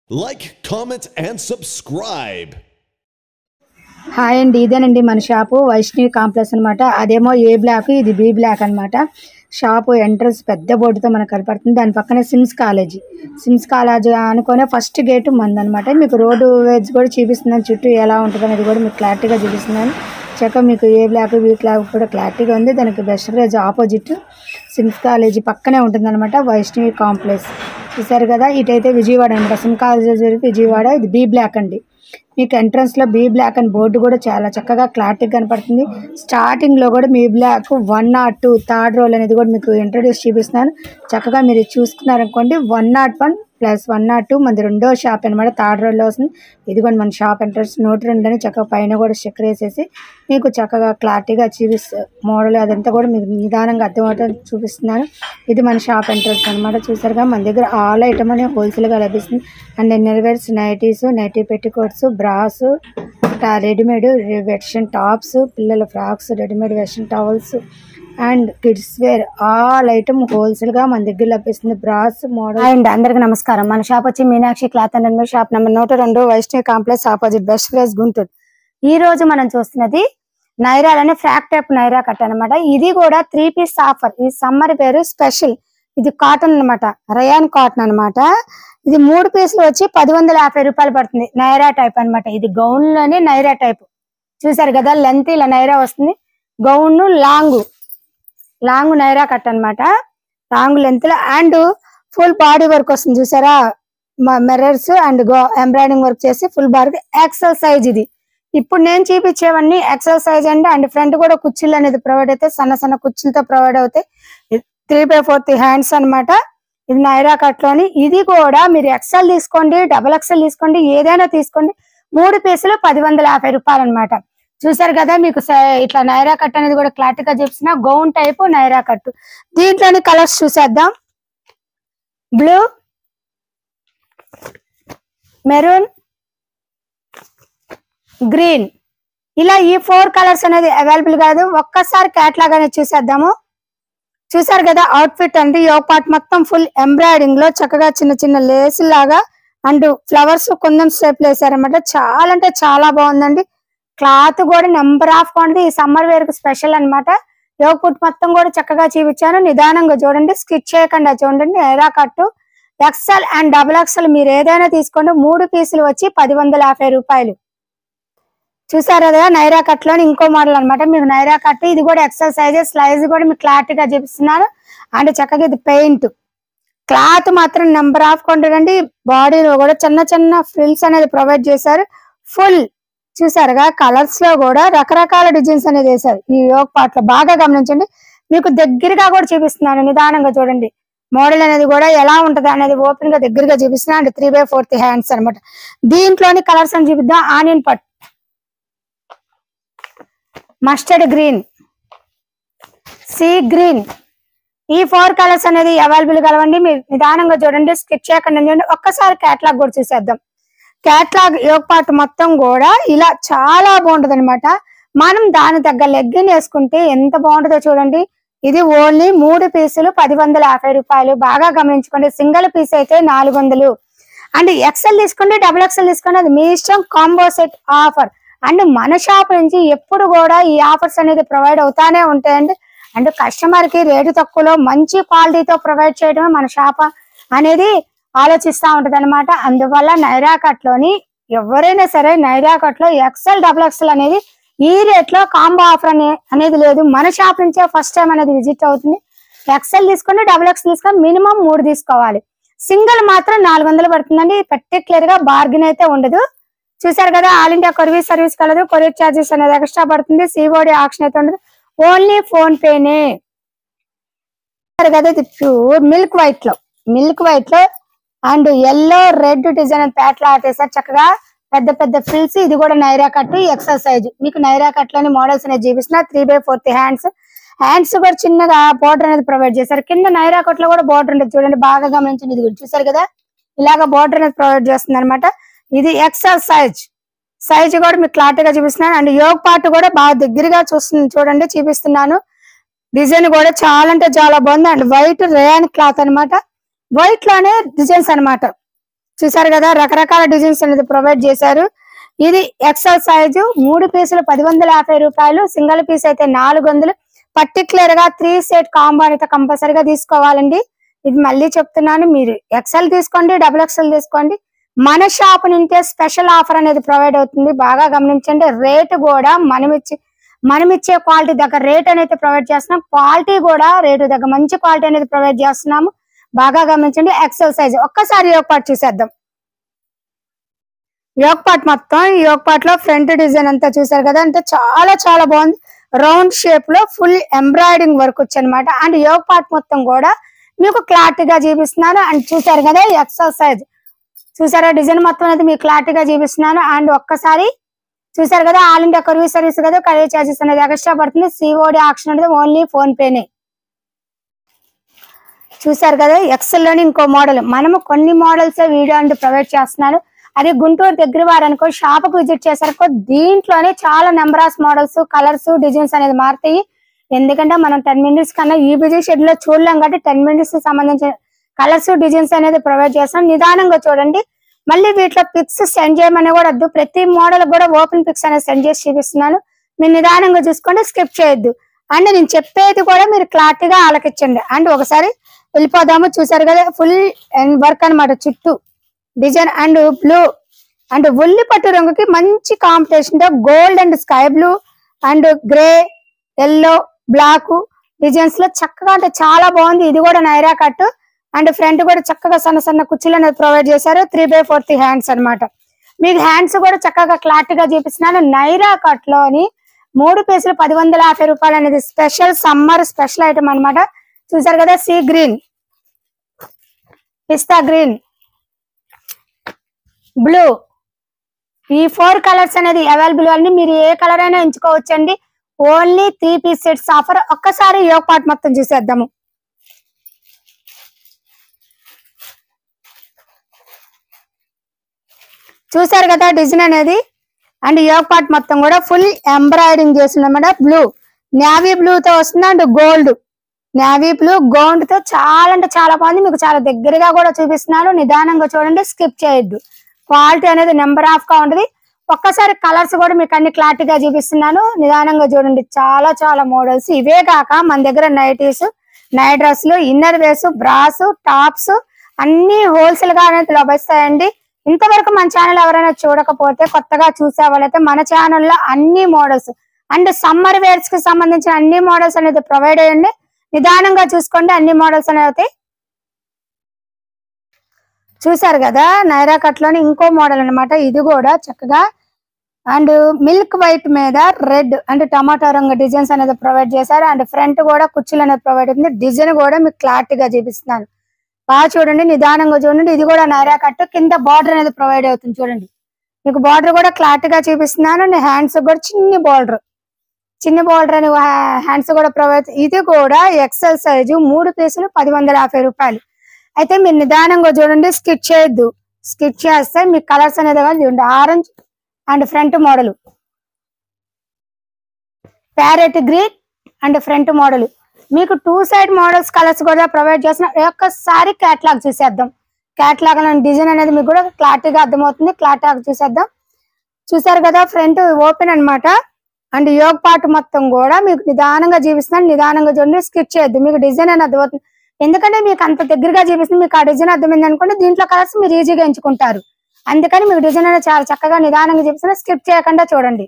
Like, comment, and subscribe. Hi అండి, ఇదేనండి మన షాపు వైష్ణవి కాంప్లెక్స్ అనమాట. అదేమో ఏ బ్లాక్, ఇది బి బ్లాక్ అనమాట. షాపు ఎంట్రన్స్ పెద్ద బోర్డుతో మనకు కనపడుతుంది. దాని పక్కనే సిమ్స్ కాలేజ్ అనుకునే ఫస్ట్ గేటు మందనమాట. మీకు రోడ్డు వేజ్ కూడా చూపిస్తున్నాను, చుట్టూ ఎలా ఉంటుంది అనేది కూడా మీకు క్లారిటీగా చూపిస్తున్నాను. చక్కగా మీకు ఏ బ్లాక్ బి బ్లాక్ కూడా క్లారిటీగా ఉంది. దానికి best price opposite SIMS college పక్కనే ఉంటుందన్నమాట వైష్ణవి కాంప్లెక్స్. చూసారు కదా, ఇటైతే విజయవాడ అనమాట. సిమ్ కాలేజ్ విజయవాడ, ఇది బి బ్లాక్ అండి. మీకు ఎంట్రన్స్లో బి బ్లాక్ అని బోర్డు కూడా చాలా చక్కగా క్లారిటీగా కనపడుతుంది. స్టార్టింగ్లో కూడా బి బ్లాక్ 102 థర్డ్ రోల్ అనేది కూడా మీకు ఇంట్రడ్యూస్ చూపిస్తున్నాను. చక్కగా మీరు చూసుకున్నారనుకోండి, 101 ప్లస్ 102 మనది రెండో షాప్ అనమాట. థర్డ్ రోల్లో వస్తుంది. ఇది కూడా మన షాప్ ఎంట్రన్స్ 102 అని చక్కగా పైన కూడా స్టిక్కర్ వేసేసి మీకు చక్కగా క్లారిటీగా మోడల్ అదంతా కూడా మీకు నిదానంగా అర్థమవుతుంది చూపిస్తున్నాను. ఇది మన షాప్ ఎంట్రన్స్ అనమాట. చూసారుగా, మన దగ్గర ఆల్ ఐటమ్ అనేది హోల్సేల్గా లభిస్తుంది. And innerwears, nighties, nighty petticoats, bras, readymade version tops, పిల్లల frocks, readymade version towels and kids wear all item హోల్సేల్గా మన దగ్గర లభిస్తుంది. Brass model. అండ్ అందరికి నమస్కారం. మన షాప్ వచ్చి Meenakshi cloth and readymade shop number 102 Vaishnavi complex opposite best price Guntur. ఈ రోజు మనం చూస్తున్నది నైరాలోనే ఫ్రాక్ టైప్ నైరా కట్ అనమాట. ఇది కూడా 3 పీస్ ఆఫర్. ఈ సమ్మర్ పేరు స్పెషల్. ఇది కాటన్ అనమాట, రయాన్ కాటన్ అనమాట. ఇది 3 పీసులు వచ్చి 1150 రూపాయలు పడుతుంది. నైరా టైప్ అనమాట. ఇది గౌన్ లోనే నైరా టైప్. చూసారు కదా, లెంత్ ఇలా నైరా వస్తుంది. గౌన్ లాంగ్ నైరా కట్ అనమాట. లాంగ్ లెంత్ లో అండ్ ఫుల్ బాడీ వర్క్ వస్తుంది. చూసారా, మిర్రర్స్ అండ్ ఎంబ్రాయిడింగ్ వర్క్ చేసి ఫుల్ బాడీ ఎక్సెల్ సైజ్. ఇది ఇప్పుడు నేను చూపించేవన్నీ ఎక్సెల్ సైజ్ అండి. అండ్ ఫ్రంట్ కూడా కుర్చీలు అనేది ప్రొవైడ్ అవుతాయి. సన్న కుర్చీలతో ప్రొవైడ్ అవుతాయి. 3/4 హ్యాండ్స్ అనమాట. ఇది నైరా కట్ లోని. ఇది కూడా మీరు ఎక్సెల్ తీసుకోండి, డబుల్ ఎక్సెల్ తీసుకోండి, ఏదైనా తీసుకోండి. 3 పీసులు 1150 రూపాయలు అనమాట. చూసారు కదా, మీకు ఇట్లా నైరా కట్ అనేది కూడా క్లారిటీగా చూపిస్తున్నా. Gown type Naira cut. దీంట్లోని కలర్స్ చూసేద్దాం. బ్లూ, మెరూన్, గ్రీన్, ఇలా ఈ 4 కలర్స్ అనేది అవైలబుల్ కాదు. ఒక్కసారి క్యాట్లాగ్ అనేది చూసేద్దాము. చూసారు కదా, అవుట్ ఫిట్ అంటే యోగ పార్ట్ మొత్తం ఫుల్ ఎంబ్రాయిడింగ్ లో చక్కగా చిన్న చిన్న లేస్ లాగా అండ్ ఫ్లవర్స్ కుందన్ స్టెప్ వేసారనమాట. చాలా అంటే చాలా బాగుందండి. క్లాత్ కూడా నెంబర్ ఆఫ్ క్వాంటిటీ. ఈ సమ్మర్ వేర్ కు స్పెషల్ అనమాట. యోగ పుట్ మొత్తం కూడా చక్కగా చూపించాను. నిదానంగా చూడండి, స్కిచ్ చేయకుండా చూడండి. నైరా కట్టు ఎక్సెల్ అండ్ డబుల్ ఎక్సెల్ మీరు ఏదైనా తీసుకోండి. 3 పీసులు వచ్చి 1150 రూపాయలు. చూసారు కదా, నైరా కట్ లోని ఇంకో మోడల్ అనమాట. మీకు నైరా కట్ ఇది కూడా ఎక్సెల్ సైజెస్, స్లైజ్ కూడా మీకు క్లారిటీగా చూపిస్తున్నారు. అండ్ చక్కగా ఇది పెయింట్ క్లాత్ మాత్రం నెంబర్ ఆఫ్ క్వాంటిటీ అండి. బాడీలో కూడా చిన్న ఫ్రిల్స్ అనేది ప్రొవైడ్ చేశారు. ఫుల్ చూసారుగా, కలర్స్ లో కూడా రకరకాల డిజైన్స్ అనేది వేశారు. ఈ యోగ పార్ట్ లో బాగా గమనించండి. మీకు దగ్గరగా కూడా చూపిస్తున్నాను, నిదానంగా చూడండి. మోడల్ అనేది కూడా ఎలా ఉంటది అనేది ఓపెన్ గా దగ్గరగా చూపిస్తున్నాను. అంటే 3/4 హ్యాండ్స్ అనమాట. దీంట్లోని కలర్స్ అని చూపిద్దాం. ఆనియన్ పట్, మస్టర్డ్ గ్రీన్, సీ గ్రీన్, ఈ 4 కలర్స్ అనేది అవైలబుల్ కలవండి. మీరు నిదానంగా చూడండి, స్కిచ్ చేయకుండా చూడండి. ఒక్కసారి క్యాట్లాగ్ కూడా చూసేద్దాం. క్యాట్లాగ్ యోగ పార్ట్ మొత్తం కూడా ఇలా చాలా బాగుంటది అనమాట. మనం దాని తగ్గ లెగ్గిన్ వేసుకుంటే ఎంత బాగుంటుందో చూడండి. ఇది ఓన్లీ 3 పీసులు 1150 రూపాయలు. బాగా గమనించుకోండి. సింగిల్ పీస్ అయితే 400. అండ్ ఎక్సెల్ తీసుకోండి, డబుల్ ఎక్సెల్ తీసుకోండి, అది మీ ఇష్టం. Combo set offer. అండ్ మన షాప్ నుంచి ఎప్పుడు కూడా ఈ ఆఫర్స్ అనేది ప్రొవైడ్ అవుతానే ఉంటాయండి. అండ్ కస్టమర్ కి రేటు తక్కువలో మంచి క్వాలిటీతో ప్రొవైడ్ చేయడమే మన షాప్ అనేది ఆలోచిస్తూ ఉంటది అనమాట. అందువల్ల నైరా కట్ లోని ఎవరైనా సరే నైరా కట్ లో ఎక్సెల్ డబుల్ ఎక్సెల్ అనేది ఈ రేట్ లో కాంబో ఆఫర్ అనేది లేదు. మన షాప్ నుంచే ఫస్ట్ టైం అనేది విజిట్ అవుతుంది. ఎక్సెల్ తీసుకోండి, డబుల్ ఎక్సెల్ తీసుకొని మినిమం 3 తీసుకోవాలి. సింగిల్ మాత్రం 400 పడుతుందండి. పర్టికులర్ గా బార్గెన్ అయితే ఉండదు. చూసారు కదా, ఆల్ ఇండియా కొరియర్ సర్వీస్ కలదు. కొరియర్ చార్జెస్ అనేది ఎక్స్ట్రా పడుతుంది. సిఓడి ఆప్షన్ అయితే ఉండదు. ఓన్లీ ఫోన్ పేనే కదా. ఇది ప్యూర్ మిల్క్ వైట్ లో అండ్ ఎల్లో రెడ్ డిజైన్ ప్యాట్లు ఆటేసారు. చక్కగా పెద్ద ఫ్రిల్స్. ఇది కూడా నైరా కట్ ఎక్సెల్ సైజ్. మీకు నైరా కట్ లోని మోడల్స్ అనేది చూపిస్తున్నా. 3/4 హ్యాండ్స్ కూడా చిన్నగా బార్డర్ అనేది ప్రొవైడ్ చేశారు. కింద నైరా కట్ లో కూడా బార్డర్ ఉంటుంది చూడండి, బాగా గమనించండి. ఇది కూడా చూసారు కదా, ఇలాగా బార్డర్ అనేది ప్రొవైడ్ చేస్తుంది అనమాట. ఇది ఎక్సెల్ సైజ్ కూడా మీకు క్లారిటీగా చూపిస్తున్నాను. అండ్ యోగ పార్ట్ కూడా బాగా దగ్గరగా చూడండి, చూపిస్తున్నాను. డిజైన్ కూడా చాలా అంటే చాలా బాగుంది. అండ్ వైట్ రేయాన్ క్లాత్ అనమాట. వైట్ లోనే డిజైన్స్ అనమాట. చూసారు కదా, రకరకాల డిజైన్స్ అనేది ప్రొవైడ్ చేశారు. ఇది ఎక్సెల్ సైజు, 3 పీసులు 1050 రూపాయలు, సింగిల్ పీస్ అయితే 400. పర్టికులర్ గా 3 సెట్ కాంబో అయితే కంపల్సరీగా తీసుకోవాలండి. ఇది మళ్ళీ చెప్తున్నాను, మీరు ఎక్సెల్ తీసుకోండి, డబుల్ ఎక్సెల్ తీసుకోండి. మన షాప్ నుంటే స్పెషల్ ఆఫర్ అనేది ప్రొవైడ్ అవుతుంది. బాగా గమనించండి. రేటు కూడా మనమిచ్చే క్వాలిటీ దగ్గర రేట్ అనేది ప్రొవైడ్ చేస్తున్నాం. క్వాలిటీ కూడా రేటు దగ్గర మంచి క్వాలిటీ అనేది ప్రొవైడ్ చేస్తున్నాము. బాగా గమనించండి. XL size. ఒక్కసారి యోగ్ పార్ట్ చూసేద్దాం. యోగ్ పార్ట్ మొత్తం, యోగ్ పార్ట్ లో ఫ్రంట్ డిజైన్ అంతా చూసారు కదా, అంటే చాలా చాలా బాగుంది. రౌండ్ షేప్ లో ఫుల్ ఎంబ్రాయిడింగ్ వర్క్ వచ్చి అనమాట. అండ్ యోగ్ పార్ట్ మొత్తం కూడా మీకు క్లారిటీగా చూపిస్తున్నాను. అండ్ చూసారు కదా ఎక్సెల్ సైజ్, చూసారా డిజైన్ మొత్తం అనేది మీకు క్లారిటీగా చూపిస్తున్నాను. అండ్ ఒక్కసారి చూసారు కదా, ఆల్ ఇండియా కొరియర్ సర్వీస్ కదా, కొరియర్ చార్జెస్ అనేది ఎక్స్ట్రా పడుతుంది. సిఓడి ఆప్షన్ అనేది ఓన్లీ ఫోన్ పేనే. చూసారు కదా, ఎక్సెల్ లోని ఇంకో మోడల్. మనము కొన్ని మోడల్స్ వీడియో అంటే ప్రొవైడ్ చేస్తున్నాను. అది గుంటూరు దగ్గర వారనుకో షాప్ కు విజిట్ చేశారనుకో దీంట్లోనే చాలా number of models, colours, designs అనేది మారుతాయి. ఎందుకంటే మనం 10 minutes కన్నా ఈ బిజీ షెడ్ లో చూడలేం కాబట్టి 10 minutes సంబంధించిన కలర్స్, డిజైన్స్ అనేది ప్రొవైడ్ చేస్తాం. నిదానంగా చూడండి. మళ్ళీ వీటిలో పిక్స్ సెండ్ చేయమని కూడా వద్దు. ప్రతి మోడల్ కూడా ఓపెన్ పిక్స్ అనేది సెండ్ చేసి చూపిస్తున్నాను. మీరు నిదానంగా చూసుకోండి, స్కిప్ చేయొద్దు. అండ్ నేను చెప్పేది కూడా మీరు క్లారిటీగా ఆలకించండి. అండ్ ఒకసారి వెళ్ళిపోదాము. చూసారు కదా, ఫుల్ వర్క్ అనమాట చుట్టూ డిజైన్. అండ్ బ్లూ అండ్ ఉల్లి పట్టు రంగుకి మంచి కాంబినేషన్ తో gold and sky blue and grey, yellow, black designs లో చక్కగా అంటే చాలా బాగుంది. ఇది కూడా నైరా కట్. అండ్ ఫ్రంట్ కూడా చక్కగా సన్న సన్న కుర్చీలు అనేది ప్రొవైడ్ చేశారు. 3/4 హ్యాండ్స్ అనమాట. మీకు హ్యాండ్స్ కూడా చక్కగా క్లారిటీగా చూపిస్తున్నాను. నైరా కట్ లోని 3 పీసులు 1050 రూపాయలు అనేది స్పెషల్ సమ్మర్ స్పెషల్ ఐటమ్ అనమాట. చూసారు కదా, సీ గ్రీన్, పిస్తా గ్రీన్, బ్లూ, ఈ 4 కలర్స్ అనేది అవైలబుల్ అండి. మీరు ఏ కలర్ అయినా ఎంచుకోవచ్చండి. Only 3 piece sets offer. ఒక్కసారి యోగ్ పార్ట్ మొత్తం చూసేద్దాము. చూసారు కదా డిజైన్ అనేది. అండ్ యోగ్ పార్ట్ మొత్తం కూడా ఫుల్ ఎంబ్రాయిడింగ్ చేసింది అనమాట. బ్లూ, నేవీ బ్లూ తో వస్తుంది. And gold, navy blue gold తో చాలా అంటే చాలా బాగుంది. మీకు చాలా దగ్గరగా కూడా చూపిస్తున్నాను. నిదానంగా చూడండి, స్కిప్ చేయొద్దు. క్వాలిటీ అనేది నెంబర్ ఆఫ్ గా ఉంటుంది. ఒక్కసారి కలర్స్ కూడా మీకు అన్ని క్లారిటీగా చూపిస్తున్నాను. నిదానంగా చూడండి. చాలా చాలా మోడల్స్. ఇవే కాక మన దగ్గర నైటీస్, నైట్ డ్రెస్లు, ఇన్నర్ వేస్, బ్రాస్, టాప్స్ అన్ని హోల్సేల్ గా అనేది లభిస్తాయండి. ఇంతవరకు మన ఛానల్ ఎవరైనా చూడకపోతే కొత్తగా చూసే వాళ్ళైతే మన ఛానల్లో అన్ని మోడల్స్ అండ్ సమ్మర్ వేర్స్ కి సంబంధించిన అన్ని మోడల్స్ అనేది ప్రొవైడ్ అయ్యండి. నిదానంగా చూసుకోండి, అన్ని మోడల్స్ అనేవి అవుతాయి. చూసారు కదా, నైరా కట్ లోని ఇంకో మోడల్ అనమాట. ఇది కూడా చక్కగా అండ్ మిల్క్ వైట్ మీద రెడ్ అండ్ టమాటో రంగు డిజైన్స్ అనేది ప్రొవైడ్ చేశారు. అండ్ ఫ్రంట్ కూడా కుర్చీలు అనేది ప్రొవైడ్ అవుతుంది. డిజైన్ కూడా మీకు క్లారిటీగా చూపిస్తున్నాను. బాగా చూడండి, నిదానంగా చూడండి. ఇది కూడా నైరా కట్. కింద బార్డర్ అనేది ప్రొవైడ్ అవుతుంది. చూడండి, మీకు బార్డర్ కూడా క్లారిటీగా చూపిస్తున్నాను. హ్యాండ్స్ కూడా చిన్న బార్డర్ అని హ్యాండ్స్ కూడా ప్రొవైడ్. ఇది కూడా ఎక్సెల్ సైజు, 3 పీసులు 1050 రూపాయలు. అయితే మీరు నిదానంగా చూడండి, స్కిట్ చేయొద్దు. స్కిట్ చేస్తే మీకు కలర్స్ అనేది చూడండి. Orange and front model, parrot green and front model. మీకు 2 సైడ్ మోడల్స్ కలర్స్ కూడా ప్రొవైడ్ చేసిన. ఒక్కసారి క్యాట్లాగ్ చూసేద్దాం. క్యాట్లాగ్ లోని డిజైన్ అనేది మీకు కూడా క్లారిటీగా అర్థమవుతుంది. క్యాట్లాగ్ చూసేద్దాం. చూసారు కదా, ఫ్రంట్ ఓపెన్ అనమాట. అండ్ యోగ్ పార్ట్ మొత్తం కూడా మీకు నిదానంగా చూపిస్తున్నాను. నిదానంగా చూడండి, స్కిట్ చేయొద్దు. మీకు డిజైన్ అనేది అర్థమవుతుంది. ఎందుకంటే మీకు అంత దగ్గరగా చూపిస్తుంది. మీకు ఆ డిజైన్ అర్థమైంది అనుకోండి, దీంట్లో కలర్స్ మీరు ఈజీగా ఎంచుకుంటారు. అందుకని మీకు డిజైన్ అనేది చాలా చక్కగా నిదానంగా చూపిస్తున్నా. స్కిప్ చేయకుండా చూడండి.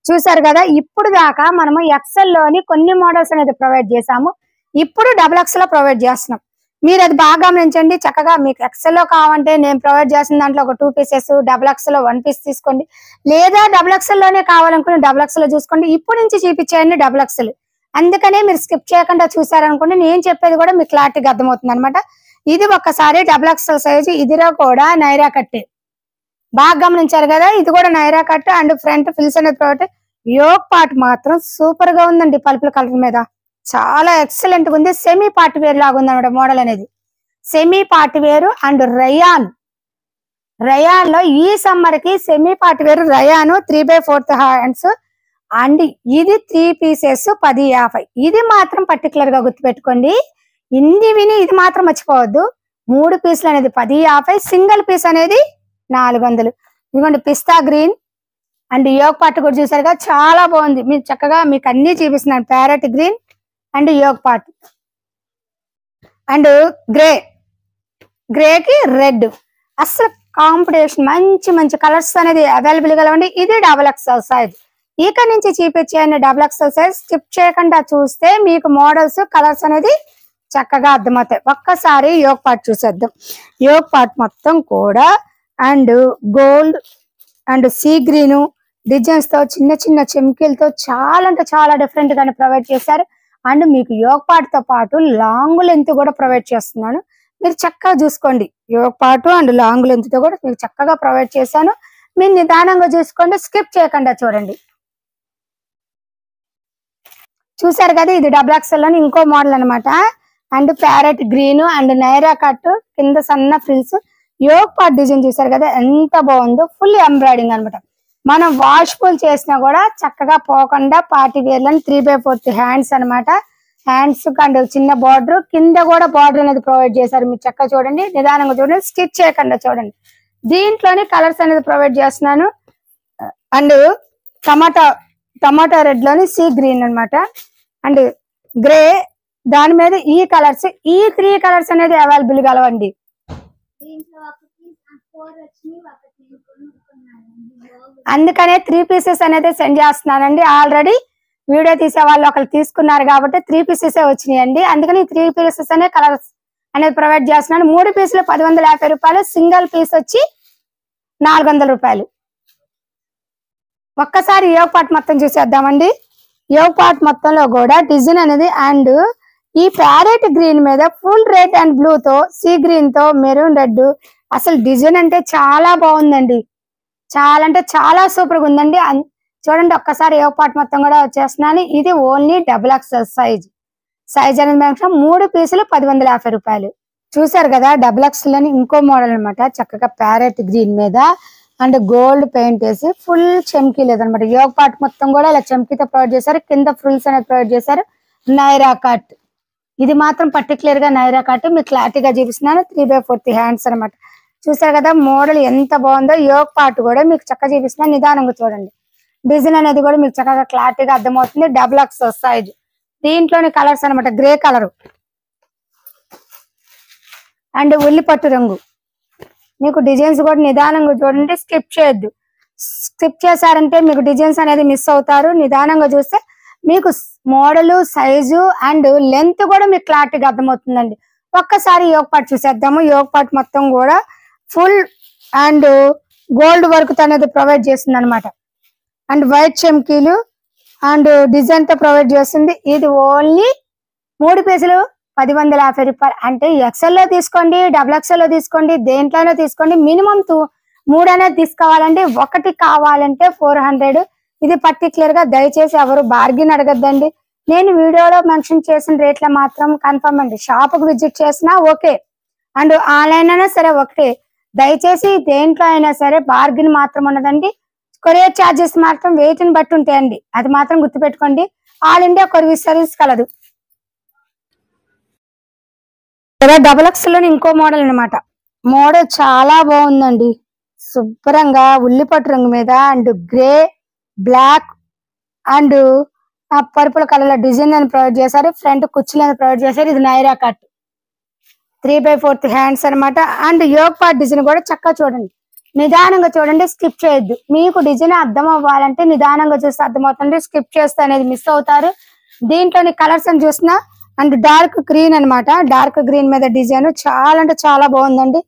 చూసారు కదా, ఇప్పుడు దాకా మనము ఎక్సెల్ లోని కొన్ని మోడల్స్ అనేది ప్రొవైడ్ చేసాము. ఇప్పుడు డబుల్ ఎక్స్ లో ప్రొవైడ్ చేస్తున్నాం. మీరు అది బాగా గమనించండి. చక్కగా మీకు ఎక్సెల్ లో కావాలంటే నేను ప్రొవైడ్ చేసిన దాంట్లో ఒక 2 పీసెస్, డబుల్ ఎక్స్ లో 1 పీస్ తీసుకోండి. లేదా డబుల్ ఎక్సెల్ లోనే కావాలనుకుని డబుల్ ఎక్స్ లో చూసుకోండి. ఇప్పుడు నుంచి చూపించేయండి డబుల్ ఎక్సెల్. అందుకనే మీరు స్కిప్ చేయకుండా చూసారనుకోండి, నేను చెప్పేది కూడా మీకు క్లారిటీగా అర్థమవుతుంది అనమాట. ఇది ఒక్కసారి డబుల్ ఎక్సెల్ సైజు. ఇదిలో కూడా నైరా కట్టే. బాగా గమనించారు కదా, ఇది కూడా Naira cut and front frills అనేది ప్రొవైడ్. యోగ్ పార్ట్ మాత్రం సూపర్ గా ఉందండి. పల్పుల కలర్ మీద చాలా ఎక్సలెంట్ గా ఉంది. సెమీ పార్టీ వేర్ లాగా ఉంది అనమాట మోడల్ అనేది. సెమీ పార్టీ వేరు అండ్ రయాన్ లో ఈ సమ్మర్ కి సెమీ పార్టీ వేరు రయాన్ 3/4 హ్యాండ్స్. అండ్ ఇది 3 పీసెస్ 1050. ఇది మాత్రం పర్టికులర్ గా గుర్తుపెట్టుకోండి. ఇన్ని విని ఇది మాత్రం మర్చిపోవద్దు. 3 పీసులు అనేది 10.50, సింగిల్ పీస్ అనేది 400. ఇదిగోండి pista green and yoke part కూడా చూసారుగా, చాలా బాగుంది. మీరు చక్కగా మీకు అన్ని చూపిస్తున్నాను. Parrot green and yoke part and గ్రేకి రెడ్, అసలు కాంపిటీషన్. మంచి మంచి కలర్స్ అనేది అవైలబుల్ గా ఉంది. ఇది XXL సైజ్. ఇక నుంచి చూపించే XXL సైజ్ స్కిప్ చేయకుండా చూస్తే మీకు మోడల్స్ కలర్స్ అనేది చక్కగా అర్థమవుతాయి. ఒక్కసారి యోగ్ పార్ట్ చూసేద్దాం. యోగ్ పార్ట్ మొత్తం కూడా and gold and sea green designs తో చిన్న చిన్న చెమ్కీలతో చాలా అంటే చాలా డిఫరెంట్ గానే ప్రొవైడ్ చేశారు. అండ్ మీకు యోగ్ పార్ట్ తో పాటు లాంగ్ లెంత్ కూడా ప్రొవైడ్ చేస్తున్నాను. మీరు చక్కగా చూసుకోండి. Yog part and long length తో కూడా మీకు చక్కగా ప్రొవైడ్ చేశాను. మీరు నిదానంగా చూసుకోండి, స్కిప్ చేయకుండా చూడండి. చూసారు కదా, ఇది XXL లోని ఇంకో మోడల్ అనమాట. And parrot green and Naira cut, కింద సన్న ఫ్రిల్స్, యోగ్ పార్ట్ డిజైన్ చూసారు కదా ఎంత బాగుందో. ఫుల్ ఎంబ్రాయిడింగ్ అనమాట. మనం వాష్ఫుల్ చేసినా కూడా చక్కగా పోకుండా పార్టీ వేర్ లో 3/4 హ్యాండ్స్ అనమాట. హ్యాండ్స్ అండ్ చిన్న బార్డర్, కింద కూడా బార్డర్ అనేది ప్రొవైడ్ చేశారు. మీరు చక్కగా చూడండి, నిదానంగా చూడండి, స్టిచ్ చేయకుండా చూడండి. దీంట్లోనే కలర్స్ అనేది ప్రొవైడ్ చేస్తున్నాను. అండ్ టమాటా రెడ్ లోని సీ గ్రీన్ అనమాట అండ్ గ్రే, దాని మీద ఈ కలర్స్, ఈ 3 కలర్స్ అనేది అవైలబుల్ కలవండి. అందుకనే 3 పీసెస్ అనేది సెండ్ చేస్తున్నానండి. ఆల్రెడీ వీడియో తీసే వాళ్ళు ఒకరు తీసుకున్నారు కాబట్టి 3 పీసెస్ వచ్చినాయండి. అందుకని 3 పీసెస్ అనే కలర్స్ అనేది ప్రొవైడ్ చేస్తున్నాను. 3 పీసులు 1,150 రూపాయలు, సింగిల్ పీస్ వచ్చి 400 రూపాయలు. ఒక్కసారి యోగ్ పార్ట్ మొత్తం చూసేద్దామండి. యోగ్ పార్ట్ మొత్తంలో కూడా డిజైన్ అనేది అండ్ ఈ ప్యారెట్ గ్రీన్ మీద ఫుల్ రెడ్ అండ్ బ్లూ తో, సీ గ్రీన్ తో, మెరూన్ రెడ్, అసలు డిజైన్ అంటే చాలా బాగుందండి. చాలా అంటే చాలా సూపర్ గా ఉందండి. చూడండి ఒక్కసారి యోగ్ పార్ట్ మొత్తం కూడా వచ్చేస్తున్నాను. ఇది ఓన్లీ XXL సైజ్ అనేది మ్యాక్సిమం 3 పీసులు 1,150 రూపాయలు. చూసారు కదా, XXL అని ఇంకో మోడల్ అనమాట. చక్కగా ప్యారెట్ గ్రీన్ మీద అండ్ గోల్డ్ పెయింట్ వేసి ఫుల్ చెమ్కీ లేదనమాట. యోగ్ పార్ట్ మొత్తం కూడా ఇలా చెమ్కీతో ప్రొవైడ్ చేశారు. కింద ఫ్రిల్స్ అనేది ప్రొవైడ్ చేశారు. నైరా కట్, ఇది మాత్రం పర్టికులర్ గా నైరా కట్ మీకు క్లారిటీగా చూపిస్తున్నాను. 3/4 హ్యాండ్స్ అనమాట. చూసారు కదా మోడల్ ఎంత బాగుందో. యోగ్ పార్ట్ కూడా మీకు చక్కగా చూపిస్తున్నాను, నిదానంగా చూడండి. డిజైన్ అనేది కూడా మీకు చక్కగా క్లారిటీగా అర్థమవుతుంది. XXL size. దీంట్లోని కలర్స్ అనమాట, గ్రే కలర్ అండ్ ఉల్లిపట్టు రంగు. మీకు డిజైన్స్ కూడా నిదానంగా చూడండి, స్కిప్ చేయొద్దు. స్కిప్ చేశారంటే మీకు డిజైన్స్ అనేది మిస్ అవుతారు. నిదానంగా చూస్తే మీకు మోడల్, సైజు అండ్ లెంత్ కూడా మీకు క్లారిటీగా అర్థమవుతుందండి. ఒక్కసారి యోగ్ పార్ట్ చూసేద్దాము. యోగ్ పార్ట్ మొత్తం కూడా ఫుల్ అండ్ గోల్డ్ వర్క్ అనేది ప్రొవైడ్ చేస్తుంది అనమాట. అండ్ వైట్ చెమ్కీలు అండ్ డిజైన్ తో ప్రొవైడ్ చేస్తుంది. ఇది ఓన్లీ 3 పీసులు 1,150 రూపాయలు. అంటే XL లో తీసుకోండి, XXL లో తీసుకోండి, దేంట్లోనో తీసుకోండి, మినిమం 3 అనేది తీసుకోవాలండి. ఒకటి కావాలంటే 400. ఇది పర్టికులర్ గా దయచేసి ఎవరు బార్గిన్ అడగద్దండి. నేను వీడియోలో మెన్షన్ చేసిన రేట్ల మాత్రం కన్ఫర్మ్ అండి. షాప్ కు విజిట్ చేసినా ఓకే అండ్ ఆన్లైన్ అయినా సరే ఒకటే. దయచేసి దేంట్లో అయినా సరే బార్గిన్ మాత్రం ఉన్నదండి. కొరియర్ ఛార్జెస్ మాత్రం వెయిట్ ని బట్టి ఉంటాయండి. అది మాత్రం గుర్తుపెట్టుకోండి. ఆల్ ఇండియా కొరియర్ సర్వీస్ కలదు. XXL లోని ఇంకో మోడల్ అనమాట. మోడల్ చాలా బాగుందండి. శుభ్రంగా ఉల్లిపట్టు రంగు మీద and grey, black and purple colour design అని ప్రొవైడ్ చేశారు. ఫ్రంట్ కుర్చీలు అని ప్రొవైడ్ చేశారు. ఇది నైరా కట్, 3/4 హ్యాండ్స్ అనమాట. అండ్ యోగ్ పార్ట్ డిజైన్ కూడా చక్కగా చూడండి, నిదానంగా చూడండి, స్కిప్ చేయొద్దు. మీకు డిజైన్ అర్థం అవ్వాలంటే నిదానంగా చూస్తే అర్థమవుతుంది. స్కిప్ చేస్తే అనేది మిస్ అవుతారు. దీంట్లోని కలర్స్ అని చూసినా అండ్ డార్క్ గ్రీన్ అనమాట. డార్క్ గ్రీన్ మీద డిజైన్ చాలా అంటే చాలా బాగుందండి.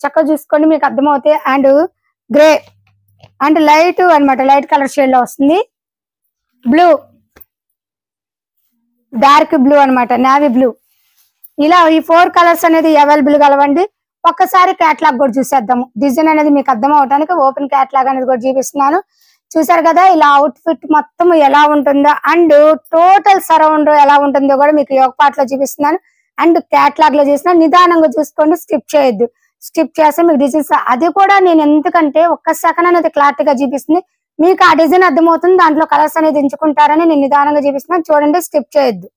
చక్కగా చూసుకోండి, మీకు అర్థమవుతాయి. అండ్ గ్రే అండ్ లైట్ అనమాట, లైట్ కలర్ షేడ్ లో వస్తుంది. బ్లూ, డార్క్ బ్లూ అనమాట, నావీ బ్లూ. ఇలా ఈ 4 కలర్స్ అనేది అవైలబుల్ కలవండి. ఒక్కసారి క్యాట్లాగ్ కూడా చూసేద్దాము. డిజైన్ అనేది మీకు అర్థం అవడానికి ఓపెన్ క్యాట్లాగ్ అనేది కూడా చూపిస్తున్నాను. చూసారు కదా, ఇలా అవుట్ ఫిట్ మొత్తం ఎలా ఉంటుందో అండ్ టోటల్ సరౌండ్ ఎలా ఉంటుందో కూడా మీకు యోగ్ పార్ట్ లో చూపిస్తున్నాను. అండ్ క్యాట్లాగ్ లో చూసిన నిదానంగా చూసుకోండి, స్కిప్ చేయొద్దు. స్కిప్ చేస్తే మీకు డిజైన్స్ అది కూడా నేను ఎందుకంటే ఒక్క సెకండ్ అనేది క్లారిటీగా చూపిస్తుంది. మీకు ఆ డిజైన్ అర్థమవుతుంది, దాంట్లో కలర్స్ అనేది ఎంచుకుంటారని నేను నిదానంగా చూపిస్తున్నాను. చూడండి, స్కిప్ చేయొద్దు.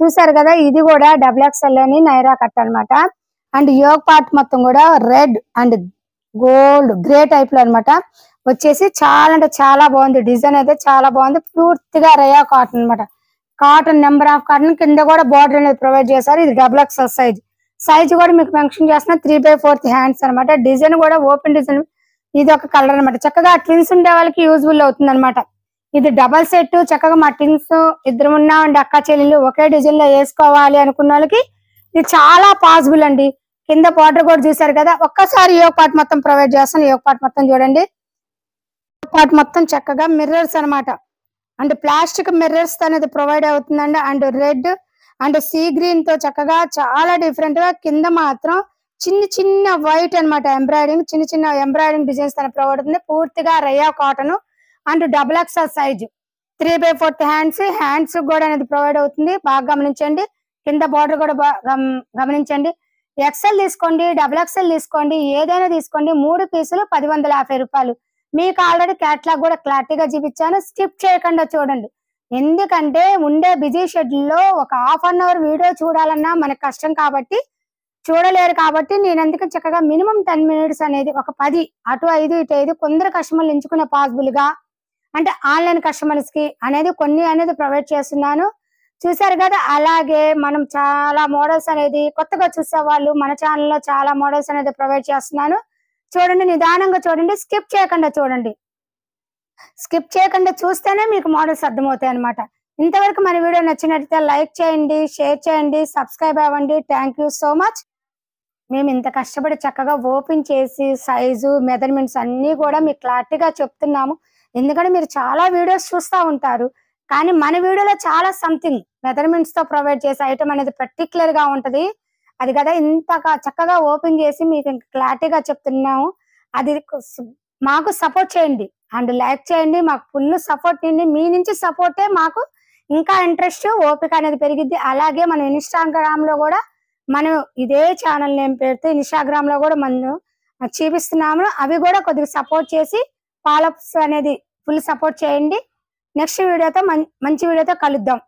చూసారు కదా, ఇది కూడా డబుల్ ఎక్స్ఎల్ అని నైరా కట్ అన్నమాట. అండ్ యోగ్ పార్ట్ మొత్తం కూడా red and gold grey type లో అన్నమాట వచ్చేసి చాలా అంటే చాలా బాగుంది. డిజైన్ అయితే చాలా బాగుంది. పూర్తిగా రయా కాటన్ అన్నమాట. కాటన్ నెంబర్ ఆఫ్ కాటన్ కింద కూడా బార్డర్ అనేది ప్రొవైడ్ చేశారు. ఇది డబుల్ ఎక్స్ఎల్ సైజ్ కూడా మీకు మెన్షన్ చేస్తున్నా 3/4 హ్యాండ్స్ అన్నమాట. డిజైన్ కూడా ఓపెన్ డిజైన్. ఇది ఒక కలర్ అన్నమాట. చక్కగా ట్విన్స్ ఉండే వాళ్ళకి యూజ్ఫుల్ అవుతుంది అన్నమాట. ఇది డబల్ సెట్. చక్కగా మా ట్విన్స్ ఇద్దరు ఉన్నా అండి, అక్క చెల్లెలు ఒకే డిజైన్ లో వేసుకోవాలి అనుకున్న వాళ్ళకి ఇది చాలా పాసిబుల్ అండి. కింద బార్డర్ కూడా చూసారు కదా. ఒక్కసారి యోగ్ పార్ట్ మొత్తం ప్రొవైడ్ చేస్తాను. యోగ్ పార్ట్ మొత్తం చూడండి. పార్ట్ మొత్తం చక్కగా మిర్రర్స్ అన్నమాట. అండ్ ప్లాస్టిక్ మిర్రర్స్ అనేది ప్రొవైడ్ అవుతుందండి. And red and sea green తో చక్కగా చాలా డిఫరెంట్ గా కింద మాత్రం చిన్న చిన్న వైట్ అన్నమాట ఎంబ్రాయిడింగ్, చిన్న చిన్న ఎంబ్రాయిడింగ్ డిజైన్స్ తన ప్రొవైడ్ అవుతుంది. పూర్తిగా రయా cotton and double XL size 3/4 hands కూడా అనేది ప్రొవైడ్ అవుతుంది. బాగా గమనించండి. కింద బార్డర్ కూడా గమనించండి. ఎక్స్ఎల్ తీసుకోండి, డబుల్ ఎక్స్ఎల్ తీసుకోండి, ఏదైనా తీసుకోండి. 3 పీసులు 1050 రూపాయలు. మీకు ఆల్రెడీ క్యాట్లాగ్ కూడా క్లారిటీగా చూపించాను. స్కిప్ చేయకుండా చూడండి. ఎందుకంటే ఉండే బిజీ షెడ్యూల్ లో ఒక హాఫ్ అన్ అవర్ వీడియో చూడాలన్నా మనకు కష్టం కాబట్టి, చూడలేరు కాబట్టి నేను అందుకని చక్కగా మినిమం 10 మినిట్స్ అనేది ఒక 10 అటు 5 ఇటు 5 కొందరు కస్టమర్లు ఎంచుకునే పాసిబుల్ గా అంటే ఆన్లైన్ కస్టమర్స్ కి అనేది కొన్ని అనేది ప్రొవైడ్ చేస్తున్నాను. చూసారు కదా. అలాగే మనం చాలా మోడల్స్ అనేది కొత్తగా చూసే వాళ్ళు మన ఛానల్లో చాలా మోడల్స్ అనేది ప్రొవైడ్ చేస్తున్నాను. చూడండి, నిదానంగా చూడండి, స్కిప్ చేయకుండా చూడండి. స్కిప్ చేయకుండా చూస్తేనే మీకు మోడల్స్ అర్థమవుతాయి అన్నమాట. ఇంతవరకు మన వీడియో నచ్చినట్లయితే లైక్ చేయండి, షేర్ చేయండి, సబ్స్క్రైబ్ అవ్వండి. Thank you so much. మేము ఇంత కష్టపడి చక్కగా ఓపెన్ చేసి సైజు మెజర్మెంట్స్ అన్ని కూడా మీకు క్లారిటీగా చెప్తున్నాము. ఎందుకంటే మీరు చాలా వీడియోస్ చూస్తూ ఉంటారు, కానీ మన వీడియోలో చాలా సంథింగ్ మెజర్మెంట్స్ తో ప్రొవైడ్ చేసే ఐటమ్ అనేది పర్టికులర్ గా ఉంటది. అది కదా ఇంత చక్కగా ఓపెన్ చేసి మీకు క్లారిటీగా చెప్తున్నాము. అది మాకు సపోర్ట్ చేయండి అండ్ లైక్ చేయండి. మాకు ఫుల్ సపోర్ట్ ఇవ్వండి. మీ నుంచి సపోర్టే మాకు ఇంకా ఇంట్రెస్ట్ ఓపిక అనేది పెరిగిద్ది. అలాగే మనం ఇన్స్టాగ్రామ్ లో కూడా మనం ఇదే ఛానల్ నేమ్ పేరుతో ఇన్స్టాగ్రామ్ లో కూడా మనం చూపిస్తున్నాము. అవి కూడా కొద్దిగా సపోర్ట్ చేసి ఫాలోఅప్స్ అనేది ఫుల్ సపోర్ట్ చేయండి. నెక్స్ట్ వీడియోతో మంచి వీడియోతో కలుద్దాం.